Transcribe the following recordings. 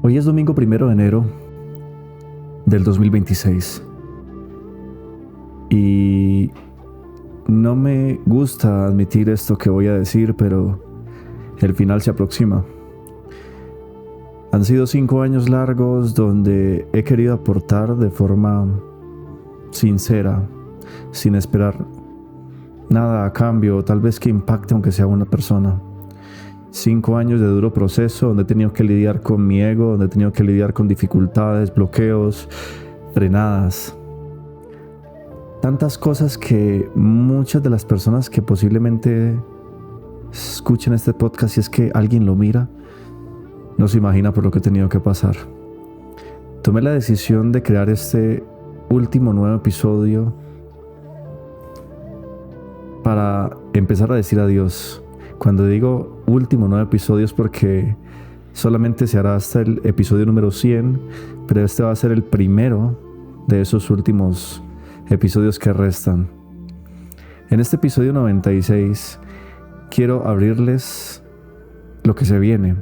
Hoy es domingo 1 de enero del 2026 y no me gusta admitir esto que voy a decir, pero el final se aproxima. Han sido 5 años largos donde he querido aportar de forma sincera, sin esperar nada a cambio, tal vez que impacte aunque sea una persona. 5 años de duro proceso donde he tenido que lidiar con mi ego, donde he tenido que lidiar con dificultades, bloqueos, frenadas. Tantas cosas que muchas de las personas que posiblemente escuchen este podcast, si es que alguien lo mira, no se imagina por lo que he tenido que pasar. Tomé la decisión de crear este último nuevo episodio para empezar a decir adiós. Cuando digo último 9 episodios, porque solamente se hará hasta el episodio número 100, pero este va a ser el primero de esos últimos episodios que restan. En este episodio 96 quiero abrirles lo que se viene,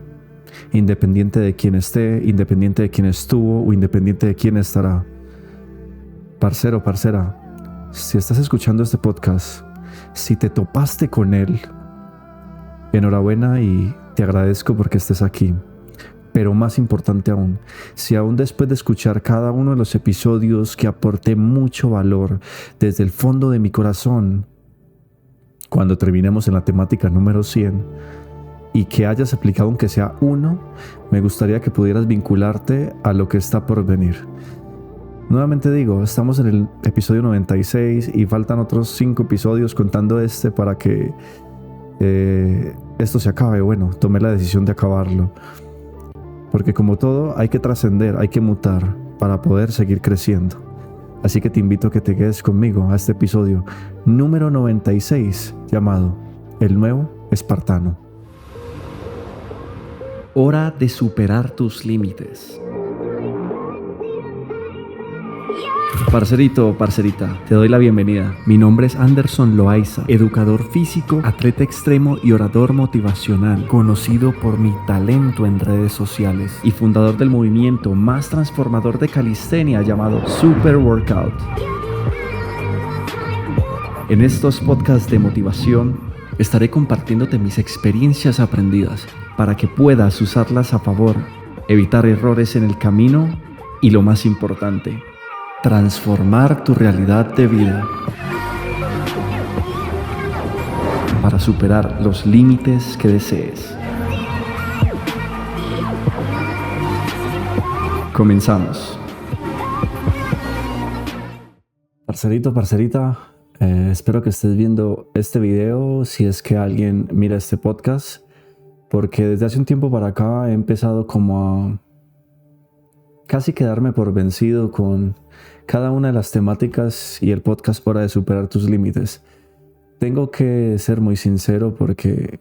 independiente de quién esté, independiente de quién estuvo o independiente de quién estará. Parcero, parcera, si estás escuchando este podcast, si te topaste con él, enhorabuena y te agradezco porque estés aquí. Pero más importante aún, si aún después de escuchar cada uno de los episodios que aporté mucho valor desde el fondo de mi corazón, cuando terminemos en la temática número 100 y que hayas aplicado aunque sea uno, me gustaría que pudieras vincularte a lo que está por venir. Nuevamente digo, estamos en el episodio 96 y faltan otros 5 episodios contando este para que esto se acabe. Bueno, tomé la decisión de acabarlo. Porque como todo, hay que trascender, hay que mutar para poder seguir creciendo. Así que te invito a que te quedes conmigo a este episodio número 96 llamado El Nuevo Espartano. Hora de superar tus límites. Parcerito, parcerita, te doy la bienvenida. Mi nombre es Anderson Loaiza, educador físico, atleta extremo y orador motivacional, conocido por mi talento en redes sociales y fundador del movimiento más transformador de calistenia llamado Super Workout. En estos podcasts de motivación estaré compartiéndote mis experiencias aprendidas para que puedas usarlas a favor, evitar errores en el camino y, lo más importante, transformar tu realidad de vida para superar los límites que desees. Comenzamos. Parcerito, parcerita, espero que estés viendo este video, si es que alguien mira este podcast, porque desde hace un tiempo para acá he empezado como a casi quedarme por vencido con cada una de las temáticas y el podcast Hora de Superar Tus Límites. Tengo que ser muy sincero porque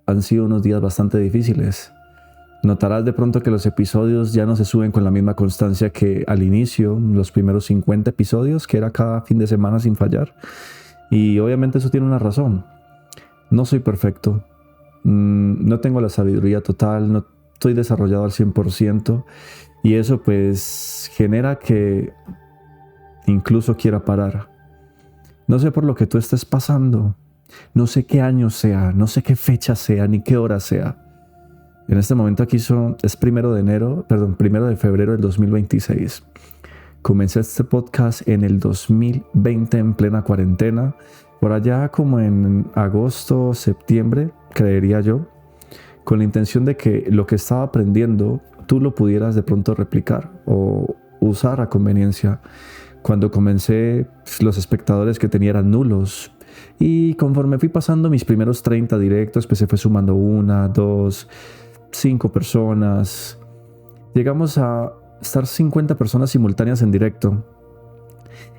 han sido unos días bastante difíciles. Notarás de pronto que los episodios ya no se suben con la misma constancia que al inicio, los primeros 50 episodios, que era cada fin de semana sin fallar. Y obviamente eso tiene una razón. No soy perfecto, no tengo la sabiduría total, no estoy desarrollado al 100%. Y eso pues genera que incluso quiera parar. No sé por lo que tú estés pasando, no sé qué año sea, no sé qué fecha sea, ni qué hora sea. En este momento aquí es 1 de febrero del 2026. Comencé este podcast en el 2020 en plena cuarentena, por allá como en agosto, septiembre, creería yo, con la intención de que lo que estaba aprendiendo tú lo pudieras de pronto replicar o usar a conveniencia. Cuando comencé, los espectadores que tenía eran nulos. Y conforme fui pasando mis primeros 30 directos, pues se fue sumando 1, 2, 5 personas. Llegamos a estar 50 personas simultáneas en directo.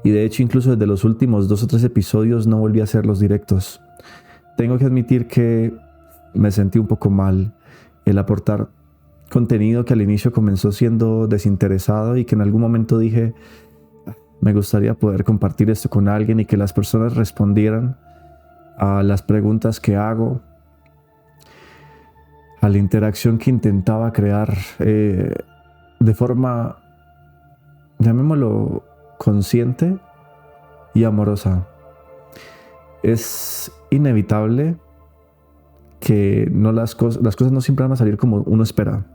Y de hecho, incluso desde los últimos 2 o 3 episodios no volví a hacer los directos. Tengo que admitir que me sentí un poco mal el aportar contenido que al inicio comenzó siendo desinteresado y que en algún momento dije, me gustaría poder compartir esto con alguien y que las personas respondieran a las preguntas que hago, a la interacción que intentaba crear de forma, llamémoslo, consciente y amorosa. Es inevitable que las cosas no siempre van a salir como uno espera.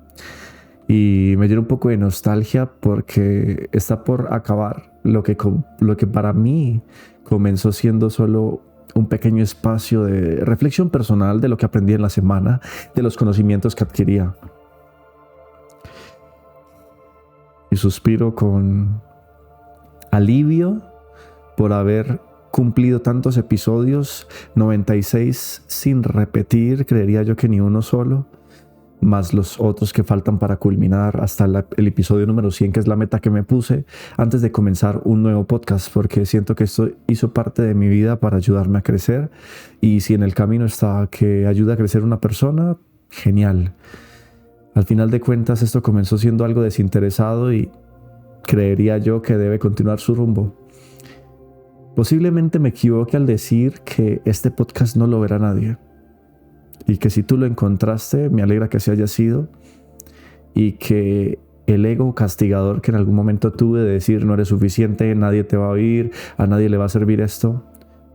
Y me llena un poco de nostalgia porque está por acabar lo que para mí comenzó siendo solo un pequeño espacio de reflexión personal de lo que aprendí en la semana, de los conocimientos que adquiría. Y suspiro con alivio por haber cumplido tantos episodios, 96 sin repetir, creería yo que ni uno solo, más los otros que faltan para culminar hasta el episodio número 100, que es la meta que me puse antes de comenzar un nuevo podcast, porque siento que esto hizo parte de mi vida para ayudarme a crecer, y si en el camino está que ayuda a crecer una persona, genial. Al final de cuentas, esto comenzó siendo algo desinteresado y creería yo que debe continuar su rumbo. Posiblemente me equivoque al decir que este podcast no lo verá nadie, y que si tú lo encontraste, me alegra que así haya sido, y que el ego castigador que en algún momento tuve de decir no eres suficiente, nadie te va a oír, a nadie le va a servir esto,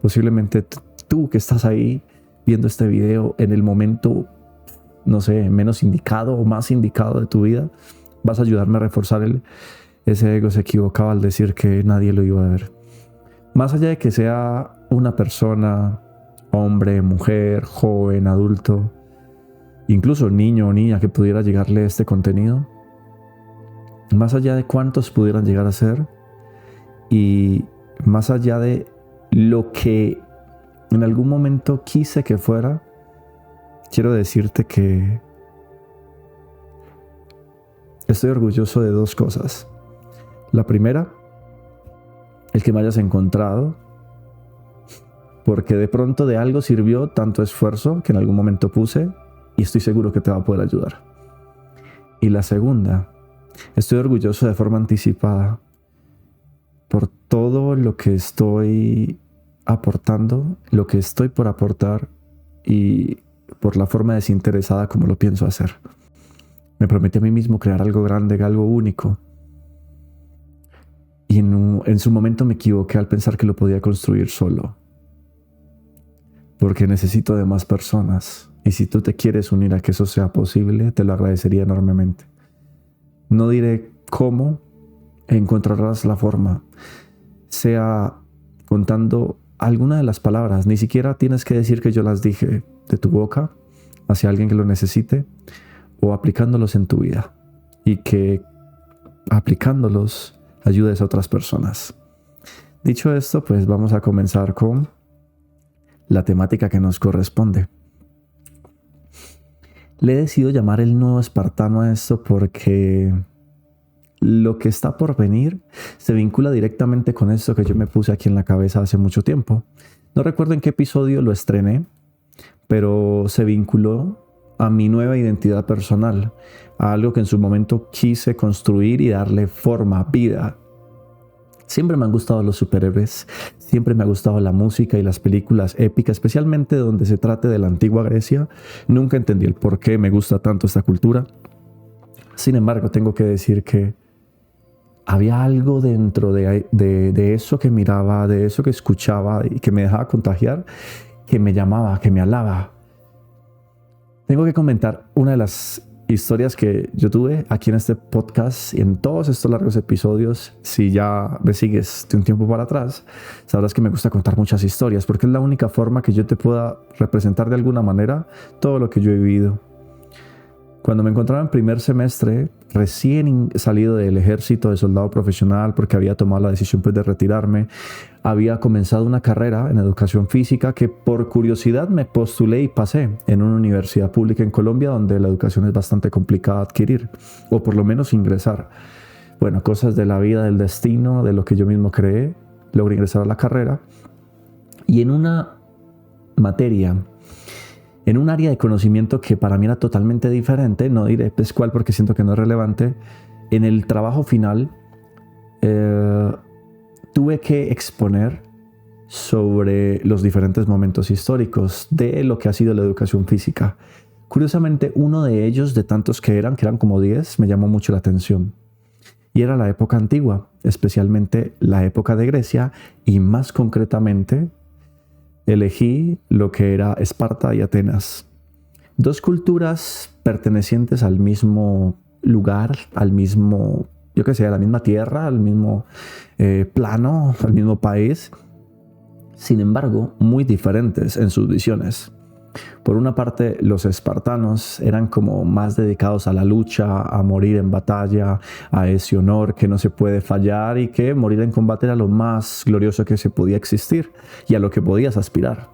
posiblemente tú que estás ahí viendo este video en el momento, no sé, menos indicado o más indicado de tu vida, vas a ayudarme a reforzar ese ego se equivocaba al decir que nadie lo iba a ver. Más allá de que sea una persona, hombre, mujer, joven, adulto, incluso niño o niña que pudiera llegarle este contenido, más allá de cuántos pudieran llegar a ser, y más allá de lo que en algún momento quise que fuera, quiero decirte que estoy orgulloso de dos cosas. La primera, el que me hayas encontrado, porque de pronto de algo sirvió tanto esfuerzo que en algún momento puse, y estoy seguro que te va a poder ayudar. Y la segunda, estoy orgulloso de forma anticipada por todo lo que estoy aportando, lo que estoy por aportar, y por la forma desinteresada como lo pienso hacer. Me prometí a mí mismo crear algo grande, algo único. Y en su momento me equivoqué al pensar que lo podía construir solo, porque necesito de más personas, y si tú te quieres unir a que eso sea posible, te lo agradecería enormemente. No diré cómo, encontrarás la forma, sea contando alguna de las palabras, ni siquiera tienes que decir que yo las dije de tu boca hacia alguien que lo necesite, o aplicándolos en tu vida, y que aplicándolos ayudes a otras personas. Dicho esto, pues vamos a comenzar con la temática que nos corresponde. Le he decidido llamar el nuevo espartano a esto porque lo que está por venir se vincula directamente con esto que yo me puse aquí en la cabeza hace mucho tiempo. No recuerdo en qué episodio lo estrené, pero se vinculó a mi nueva identidad personal, a algo que en su momento quise construir y darle forma, vida. Siempre me han gustado los superhéroes, siempre me ha gustado la música y las películas épicas, especialmente donde se trate de la antigua Grecia. Nunca entendí el por qué me gusta tanto esta cultura. Sin embargo, tengo que decir que había algo dentro de eso que miraba, de eso que escuchaba y que me dejaba contagiar, que me llamaba, que me alaba. Tengo que comentar una de las historias que yo tuve aquí en este podcast y en todos estos largos episodios. Si ya me sigues de un tiempo para atrás, sabrás que me gusta contar muchas historias, porque es la única forma que yo te pueda representar de alguna manera todo lo que yo he vivido. Cuando me encontraba en primer semestre, recién salido del ejército de soldado profesional, porque había tomado la decisión de retirarme, había comenzado una carrera en educación física que por curiosidad me postulé y pasé en una universidad pública en Colombia, donde la educación es bastante complicada adquirir, o por lo menos ingresar. Bueno, cosas de la vida, del destino, de lo que yo mismo creé, logré ingresar a la carrera, y en una materia, en un área de conocimiento que para mí era totalmente diferente, no diré pues cuál porque siento que no es relevante, en el trabajo final tuve que exponer sobre los diferentes momentos históricos de lo que ha sido la educación física. Curiosamente, uno de ellos, de tantos que eran como 10, me llamó mucho la atención. Y era la época antigua, especialmente la época de Grecia, y más concretamente elegí lo que era Esparta y Atenas. Dos culturas pertenecientes al mismo lugar, al mismo, a la misma tierra, al mismo plano, al mismo país. Sin embargo, muy diferentes en sus visiones. Por una parte, los espartanos eran como más dedicados a la lucha, a morir en batalla, a ese honor que no se puede fallar y que morir en combate era lo más glorioso que se podía existir y a lo que podías aspirar.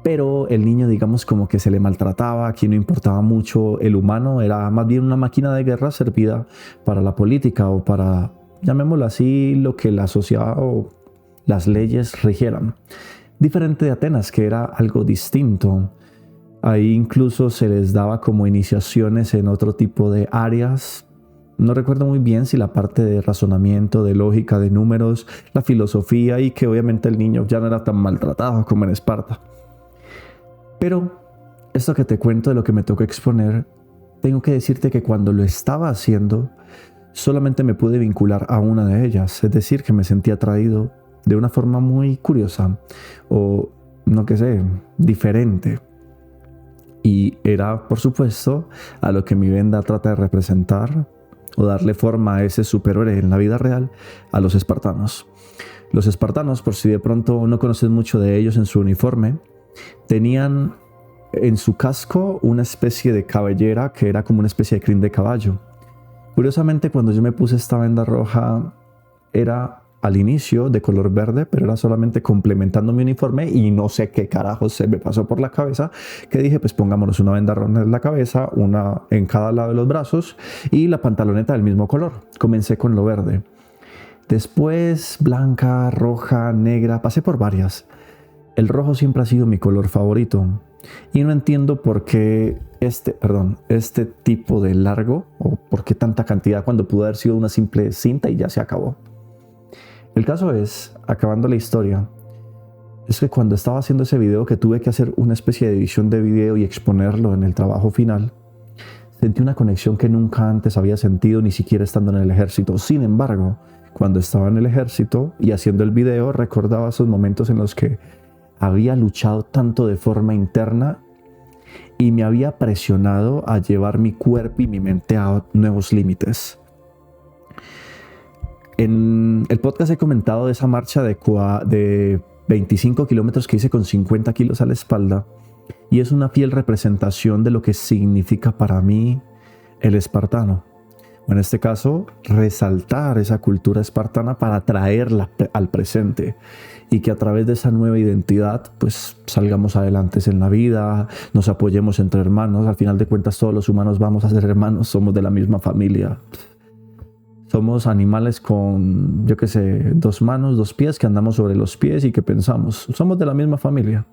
Pero el niño, digamos, como que se le maltrataba, aquí no importaba mucho, el humano era más bien una máquina de guerra servida para la política o para, llamémoslo así, lo que la sociedad o las leyes rigieran. Diferente de Atenas, que era algo distinto. Ahí incluso se les daba como iniciaciones en otro tipo de áreas. No recuerdo muy bien si la parte de razonamiento, de lógica, de números, la filosofía, y que obviamente el niño ya no era tan maltratado como en Esparta. Pero esto que te cuento de lo que me tocó exponer, tengo que decirte que cuando lo estaba haciendo, solamente me pude vincular a una de ellas. Es decir, que me sentí atraído de una forma muy curiosa o, diferente. Y era, por supuesto, a lo que mi venda trata de representar o darle forma a ese superhéroe en la vida real, a los espartanos. Los espartanos, por si de pronto no conoces mucho de ellos, en su uniforme, tenían en su casco una especie de cabellera que era como una especie de crin de caballo. Curiosamente, cuando yo me puse esta venda roja, era al inicio de color verde, pero era solamente complementando mi uniforme y no sé qué carajos se me pasó por la cabeza, que dije, pues pongámonos una venda roja en la cabeza, una en cada lado de los brazos y la pantaloneta del mismo color. Comencé con lo verde. Después blanca, roja, negra, pasé por varias. El rojo siempre ha sido mi color favorito y no entiendo por qué este tipo de largo o por qué tanta cantidad cuando pudo haber sido una simple cinta y ya se acabó. El caso es, acabando la historia, es que cuando estaba haciendo ese video, que tuve que hacer una especie de edición de video y exponerlo en el trabajo final, sentí una conexión que nunca antes había sentido, ni siquiera estando en el ejército. Sin embargo, cuando estaba en el ejército y haciendo el video, recordaba esos momentos en los que había luchado tanto de forma interna y me había presionado a llevar mi cuerpo y mi mente a nuevos límites. En el podcast he comentado de esa marcha de 25 kilómetros que hice con 50 kilos a la espalda, y es una fiel representación de lo que significa para mí el espartano. En este caso, resaltar esa cultura espartana para traerla al presente y que a través de esa nueva identidad pues salgamos adelante en la vida, nos apoyemos entre hermanos. Al final de cuentas, todos los humanos vamos a ser hermanos, somos de la misma familia. Somos animales con, 2 manos, 2 pies, que andamos sobre los pies y que pensamos. Somos de la misma familia.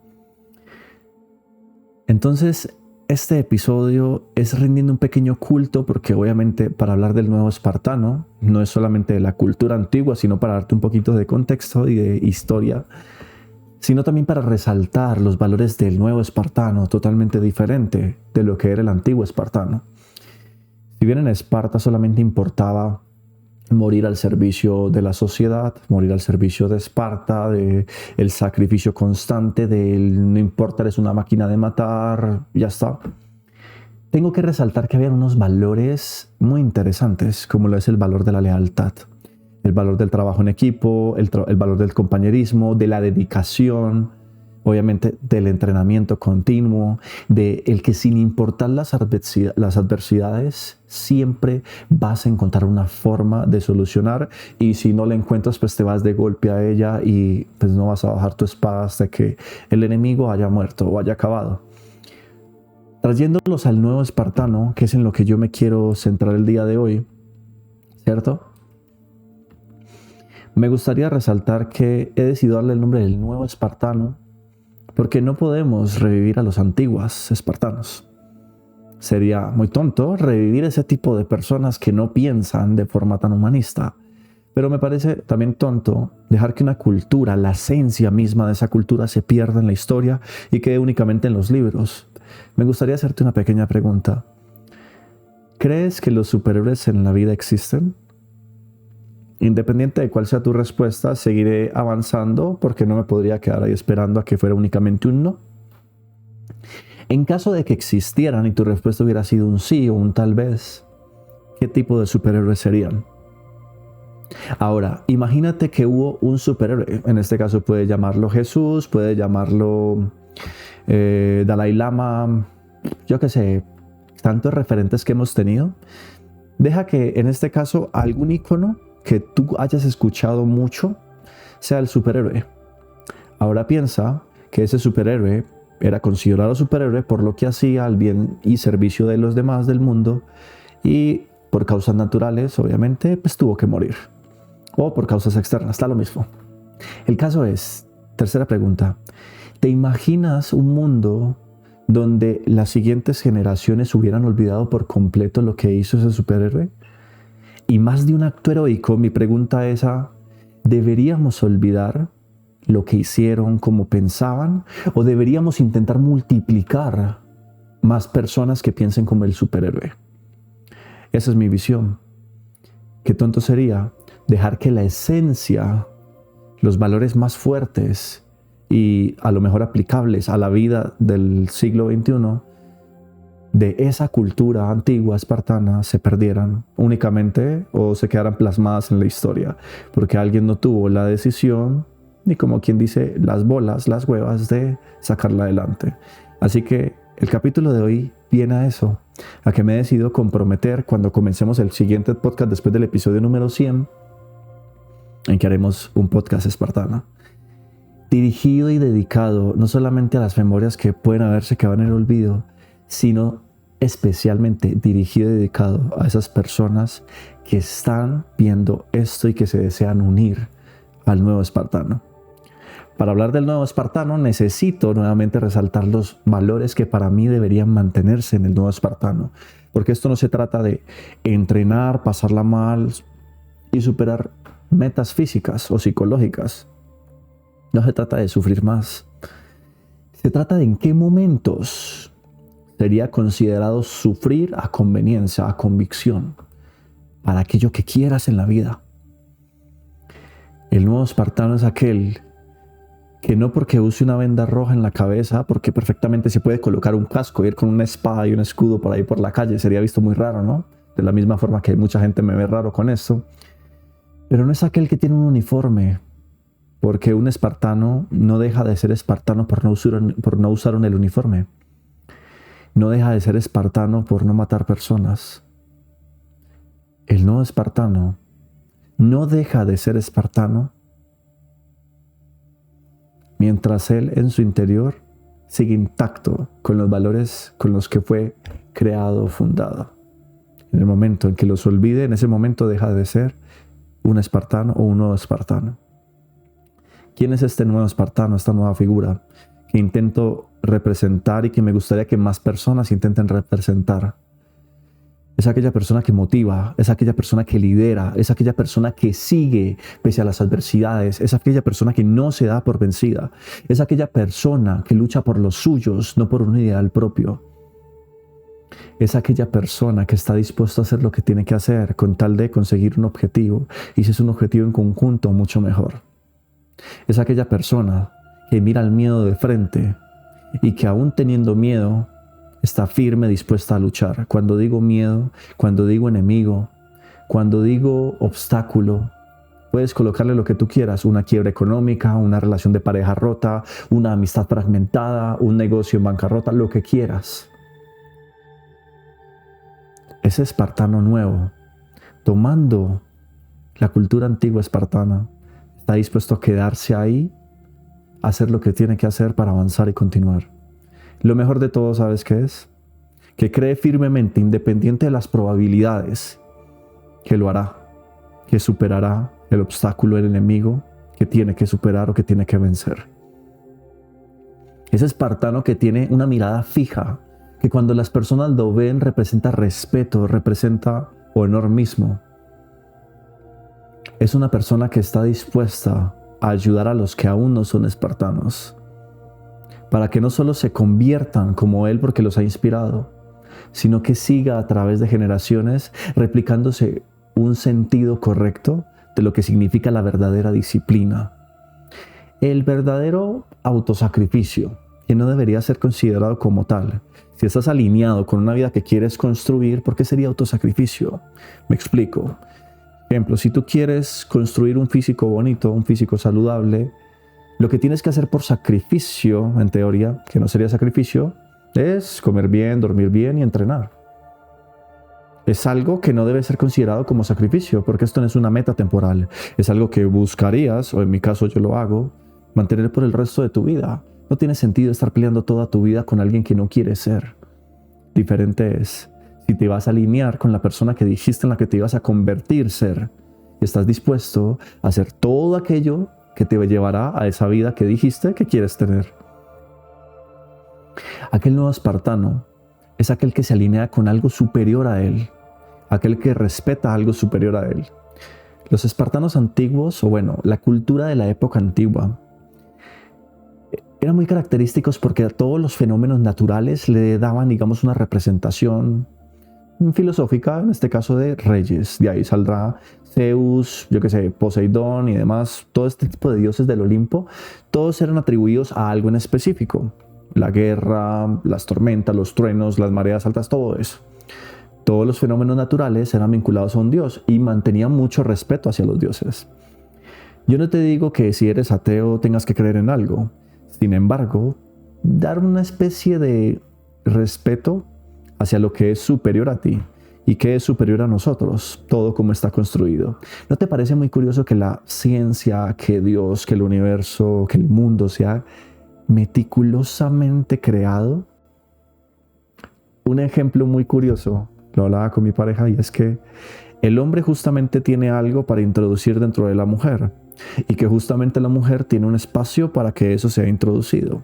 Entonces, este episodio es rindiendo un pequeño culto porque obviamente para hablar del nuevo espartano no es solamente de la cultura antigua, sino para darte un poquito de contexto y de historia, sino también para resaltar los valores del nuevo espartano, totalmente diferente de lo que era el antiguo espartano. Si bien en Esparta solamente importaba morir al servicio de la sociedad, morir al servicio de Esparta, de el sacrificio constante, del no importa, eres una máquina de matar, ya está. Tengo que resaltar que había unos valores muy interesantes, como lo es el valor de la lealtad, el valor del trabajo en equipo, el valor del compañerismo, de la dedicación, obviamente del entrenamiento continuo, de el que sin importar las adversidades siempre vas a encontrar una forma de solucionar, y si no la encuentras pues te vas de golpe a ella y pues no vas a bajar tu espada hasta que el enemigo haya muerto o haya acabado. Trayéndolos al nuevo espartano, que es en lo que yo me quiero centrar el día de hoy, ¿cierto? Me gustaría resaltar que he decidido darle el nombre del nuevo espartano porque no podemos revivir a los antiguos espartanos. Sería muy tonto revivir ese tipo de personas que no piensan de forma tan humanista. Pero me parece también tonto dejar que una cultura, la esencia misma de esa cultura, se pierda en la historia y quede únicamente en los libros. me gustaría hacerte una pequeña pregunta. ¿Crees que los superhéroes en la vida existen? Independiente de cuál sea tu respuesta, seguiré avanzando porque no me podría quedar ahí esperando a que fuera únicamente un no. En caso de que existieran y tu respuesta hubiera sido un sí o un tal vez, ¿qué tipo de superhéroes serían? Ahora, imagínate que hubo un superhéroe. En este caso puede llamarlo Jesús, puede llamarlo Dalai Lama, yo qué sé, tantos referentes que hemos tenido. Deja que en este caso algún icono que tú hayas escuchado mucho sea el superhéroe. Ahora piensa que ese superhéroe era considerado superhéroe por lo que hacía al bien y servicio de los demás del mundo y por causas naturales, obviamente, pues tuvo que morir. O por causas externas, está lo mismo. El caso es, tercera pregunta, ¿te imaginas un mundo donde las siguientes generaciones hubieran olvidado por completo lo que hizo ese superhéroe? Y más de un acto heroico, mi pregunta es ¿deberíamos olvidar lo que hicieron, cómo pensaban? ¿O deberíamos intentar multiplicar más personas que piensen como el superhéroe? Esa es mi visión. Qué tonto sería dejar que la esencia, los valores más fuertes y a lo mejor aplicables a la vida del siglo XXI, de esa cultura antigua espartana se perdieran únicamente o se quedaran plasmadas en la historia, porque alguien no tuvo la decisión, ni como quien dice, las bolas, las huevas de sacarla adelante. Así que el capítulo de hoy viene a eso, a que me he decidido comprometer cuando comencemos el siguiente podcast después del episodio número 100, en que haremos un podcast espartano, dirigido y dedicado no solamente a las memorias que pueden haberse quedado en el olvido, sino especialmente dirigido y dedicado a esas personas que están viendo esto y que se desean unir al nuevo espartano. Para hablar del nuevo espartano necesito nuevamente resaltar los valores que para mí deberían mantenerse en el nuevo espartano, porque esto no se trata de entrenar, pasarla mal y superar metas físicas o psicológicas. No se trata de sufrir más. Se trata de en qué momentos sería considerado sufrir a conveniencia, a convicción, para aquello que quieras en la vida. El nuevo espartano es aquel que no porque use una venda roja en la cabeza, porque perfectamente se puede colocar un casco, ir con una espada y un escudo por ahí por la calle, sería visto muy raro, ¿no? De la misma forma que mucha gente me ve raro con esto. Pero no es aquel que tiene un uniforme, porque un espartano no deja de ser espartano por no usar el uniforme. No deja de ser espartano por no matar personas. El nuevo espartano no deja de ser espartano mientras él en su interior sigue intacto con los valores con los que fue creado o fundado. En el momento en que los olvide, en ese momento deja de ser un espartano o un nuevo espartano. ¿Quién es este nuevo espartano, esta nueva figura que intento representar y que me gustaría que más personas intenten representar? Es aquella persona que motiva, es aquella persona que lidera, es aquella persona que sigue pese a las adversidades, es aquella persona que no se da por vencida, es aquella persona que lucha por los suyos, no por un ideal propio. Es aquella persona que está dispuesta a hacer lo que tiene que hacer con tal de conseguir un objetivo, y si es un objetivo en conjunto, mucho mejor. Es aquella persona que mira el miedo de frente y que aún teniendo miedo, está firme, dispuesta a luchar. Cuando digo miedo, cuando digo enemigo, cuando digo obstáculo, puedes colocarle lo que tú quieras, una quiebra económica, una relación de pareja rota, una amistad fragmentada, un negocio en bancarrota, lo que quieras. Ese espartano nuevo, tomando la cultura antigua espartana, está dispuesto a quedarse ahí, a hacer lo que tiene que hacer para avanzar y continuar. Lo mejor de todo, ¿sabes qué es? Que cree firmemente, independiente de las probabilidades, que lo hará, que superará el obstáculo, el enemigo que tiene que superar o que tiene que vencer. Ese espartano que tiene una mirada fija, que cuando las personas lo ven representa respeto, representa honor mismo. Es una persona que está dispuesta a ayudar a los que aún no son espartanos. para que no solo se conviertan como Él porque los ha inspirado, sino que siga a través de generaciones replicándose un sentido correcto de lo que significa la verdadera disciplina. El verdadero autosacrificio, que no debería ser considerado como tal. Si estás alineado con una vida que quieres construir, ¿por qué sería autosacrificio? Me explico. Ejemplo, si tú quieres construir un físico bonito, un físico saludable, lo que tienes que hacer por sacrificio, en teoría, que no sería sacrificio, es comer bien, dormir bien y entrenar. Es algo que no debe ser considerado como sacrificio, porque esto no es una meta temporal. Es algo que buscarías, o en mi caso yo lo hago, mantener por el resto de tu vida. No tiene sentido estar peleando toda tu vida con alguien que no quieres ser. Diferente es si te vas a alinear con la persona que dijiste en la que te ibas a convertir ser, y estás dispuesto a hacer todo aquello que te llevará a esa vida que dijiste que quieres tener. Aquel nuevo espartano es aquel que se alinea con algo superior a él, aquel que respeta algo superior a él. Los espartanos antiguos, o bueno, la cultura de la época antigua, eran muy característicos porque a todos los fenómenos naturales le daban, digamos, una representación filosófica, en este caso de reyes. De ahí saldrá Zeus, yo qué sé, Poseidón y demás. Todo este tipo de dioses del Olimpo, todos eran atribuidos a algo en específico. La guerra, las tormentas, los truenos, las mareas altas, todo eso. Todos los fenómenos naturales eran vinculados a un dios y mantenían mucho respeto hacia los dioses. Yo no te digo que si eres ateo tengas que creer en algo. Sin embargo, dar una especie de respeto hacia lo que es superior a ti y que es superior a nosotros, todo como está construido. ¿No te parece muy curioso que la ciencia, que Dios, que el universo, que el mundo sea meticulosamente creado? Un ejemplo muy curioso, lo hablaba con mi pareja, y es que el hombre justamente tiene algo para introducir dentro de la mujer, y que justamente la mujer tiene un espacio para que eso sea introducido,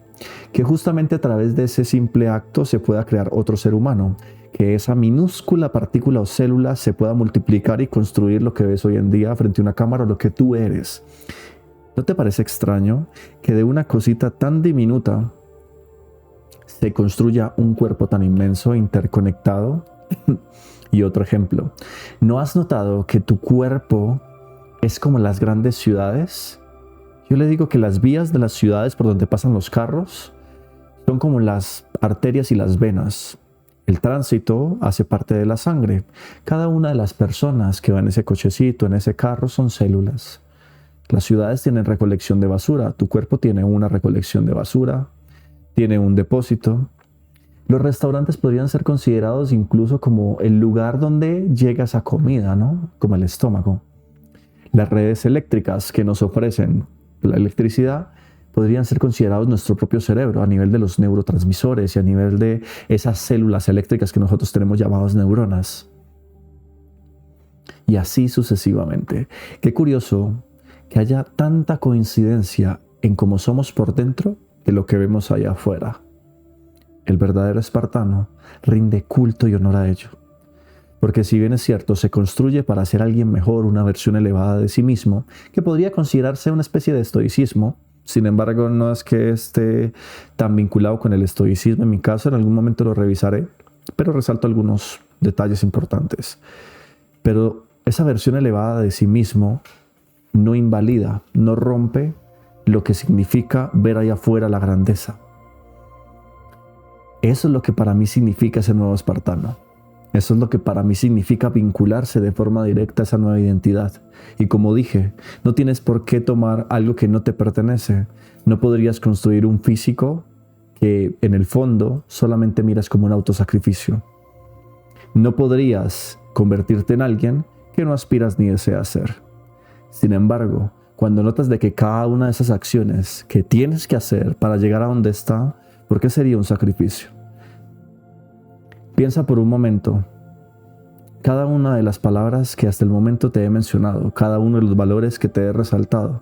que justamente a través de ese simple acto se pueda crear otro ser humano, que esa minúscula partícula o célula se pueda multiplicar y construir lo que ves hoy en día frente a una cámara, lo que tú eres. ¿No te parece extraño que de una cosita tan diminuta se construya un cuerpo tan inmenso e interconectado? Y otro ejemplo, ¿no has notado que tu cuerpo es como las grandes ciudades? Yo le digo que las vías de las ciudades por donde pasan los carros son como las arterias y las venas. El tránsito hace parte de la sangre. Cada una de las personas que va en ese cochecito, en ese carro, son células. Las ciudades tienen recolección de basura. Tu cuerpo tiene una recolección de basura, tiene un depósito. Los restaurantes podrían ser considerados incluso como el lugar donde llega esa comida, ¿no? Como el estómago. Las redes eléctricas que nos ofrecen la electricidad podrían ser considerados nuestro propio cerebro a nivel de los neurotransmisores y a nivel de esas células eléctricas que nosotros tenemos llamadas neuronas. Y así sucesivamente. Qué curioso que haya tanta coincidencia en cómo somos por dentro de lo que vemos allá afuera. El verdadero espartano rinde culto y honor a ello. Porque si bien es cierto, se construye para ser alguien mejor, una versión elevada de sí mismo, que podría considerarse una especie de estoicismo. Sin embargo, no es que esté tan vinculado con el estoicismo. En mi caso, en algún momento lo revisaré, pero resalto algunos detalles importantes. Pero esa versión elevada de sí mismo no invalida, no rompe lo que significa ver allá afuera la grandeza. Eso es lo que para mí significa ese nuevo espartano. Eso es lo que para mí significa vincularse de forma directa a esa nueva identidad. Y como dije, no tienes por qué tomar algo que no te pertenece. No podrías construir un físico que en el fondo solamente miras como un autosacrificio. No podrías convertirte en alguien que no aspiras ni deseas ser. Sin embargo, cuando notas de que cada una de esas acciones que tienes que hacer para llegar a donde está, ¿por qué sería un sacrificio? Piensa por un momento, cada una de las palabras que hasta el momento te he mencionado, cada uno de los valores que te he resaltado,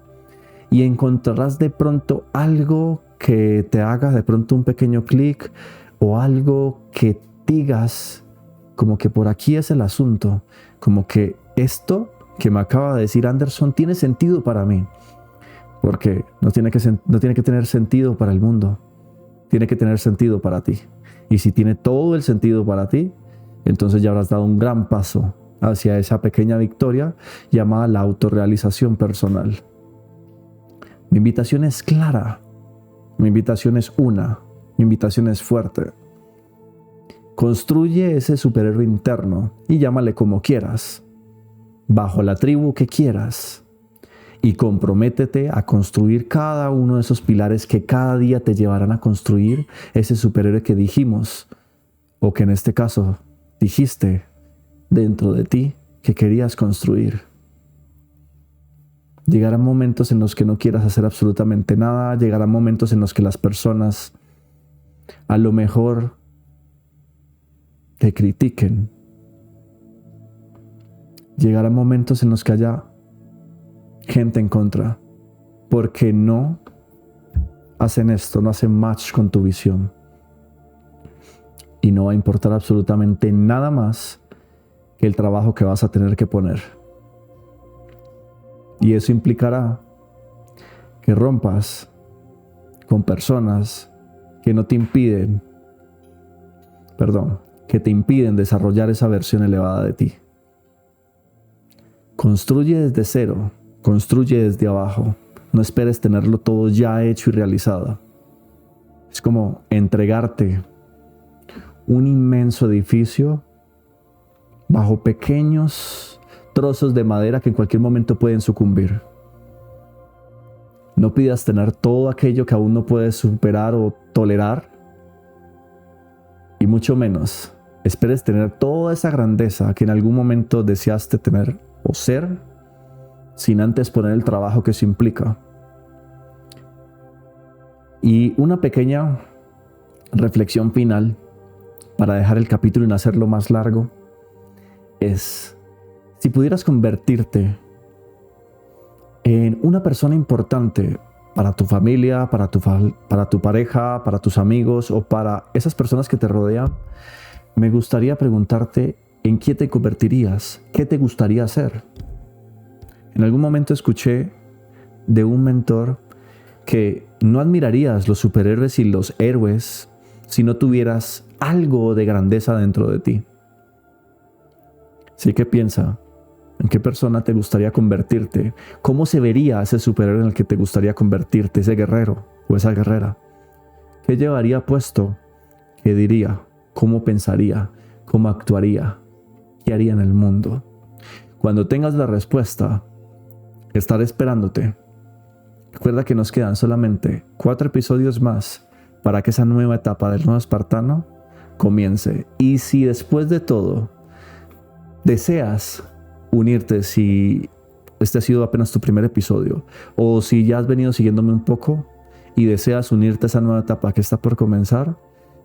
y encontrarás de pronto algo que te haga de pronto un pequeño clic o algo que digas como que por aquí es el asunto, como que esto que me acaba de decir Anderson tiene sentido para mí, porque no tiene que tener sentido para el mundo. tiene que tener sentido para ti. Y si tiene todo el sentido para ti, entonces ya habrás dado un gran paso hacia esa pequeña victoria llamada la autorrealización personal. Mi invitación es clara, mi invitación es una, mi invitación es fuerte. Construye ese superhéroe interno y llámale como quieras, bajo la tribu que quieras, y comprométete a construir cada uno de esos pilares que cada día te llevarán a construir ese superhéroe que dijimos, o que en este caso dijiste dentro de ti que querías construir. Llegarán momentos en los que no quieras hacer absolutamente nada, llegarán momentos en los que las personas a lo mejor te critiquen. Llegarán momentos en los que haya gente en contra, porque no hacen esto, no hacen match con tu visión. Y no va a importar absolutamente nada más que el trabajo que vas a tener que poner. Y eso implicará que rompas con personas que no te impiden, que te impiden desarrollar esa versión elevada de ti. Construye desde cero, construye desde abajo. No esperes tenerlo todo ya hecho y realizado. Es como entregarte un inmenso edificio bajo pequeños trozos de madera que en cualquier momento pueden sucumbir. No pidas tener todo aquello que aún no puedes superar o tolerar, y mucho menos esperes tener toda esa grandeza que en algún momento deseaste tener o ser, sin antes poner el trabajo que eso implica. Y una pequeña reflexión final para dejar el capítulo y no hacerlo más largo es: si pudieras convertirte en una persona importante para tu familia, para tu pareja, para tus amigos o para esas personas que te rodean, me gustaría preguntarte en qué te convertirías, qué te gustaría hacer. En algún momento escuché de un mentor que no admirarías los superhéroes y los héroes si no tuvieras algo de grandeza dentro de ti. Así que piensa, ¿en qué persona te gustaría convertirte? ¿Cómo se vería ese superhéroe en el que te gustaría convertirte, ese guerrero o esa guerrera? ¿Qué llevaría puesto? ¿Qué diría? ¿Cómo pensaría? ¿Cómo actuaría? ¿Qué haría en el mundo? Cuando tengas la respuesta, estaré esperándote. Recuerda que nos quedan solamente 4 episodios más para que esa nueva etapa del nuevo espartano comience. Y si después de todo deseas unirte, si este ha sido apenas tu primer episodio, o si ya has venido siguiéndome un poco y deseas unirte a esa nueva etapa que está por comenzar,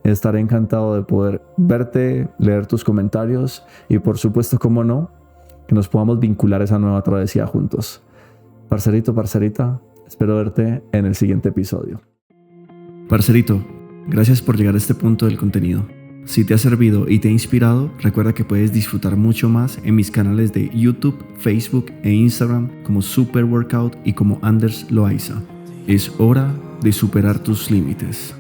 estaré encantado de poder verte, leer tus comentarios y por supuesto, cómo no, que nos podamos vincular a esa nueva travesía juntos. Parcerito, parcerita, espero verte en el siguiente episodio. Parcerito, gracias por llegar a este punto del contenido. Si te ha servido y te ha inspirado, recuerda que puedes disfrutar mucho más en mis canales de YouTube, Facebook e Instagram como Super Workout y como Anders Loaiza. Es hora de superar tus límites.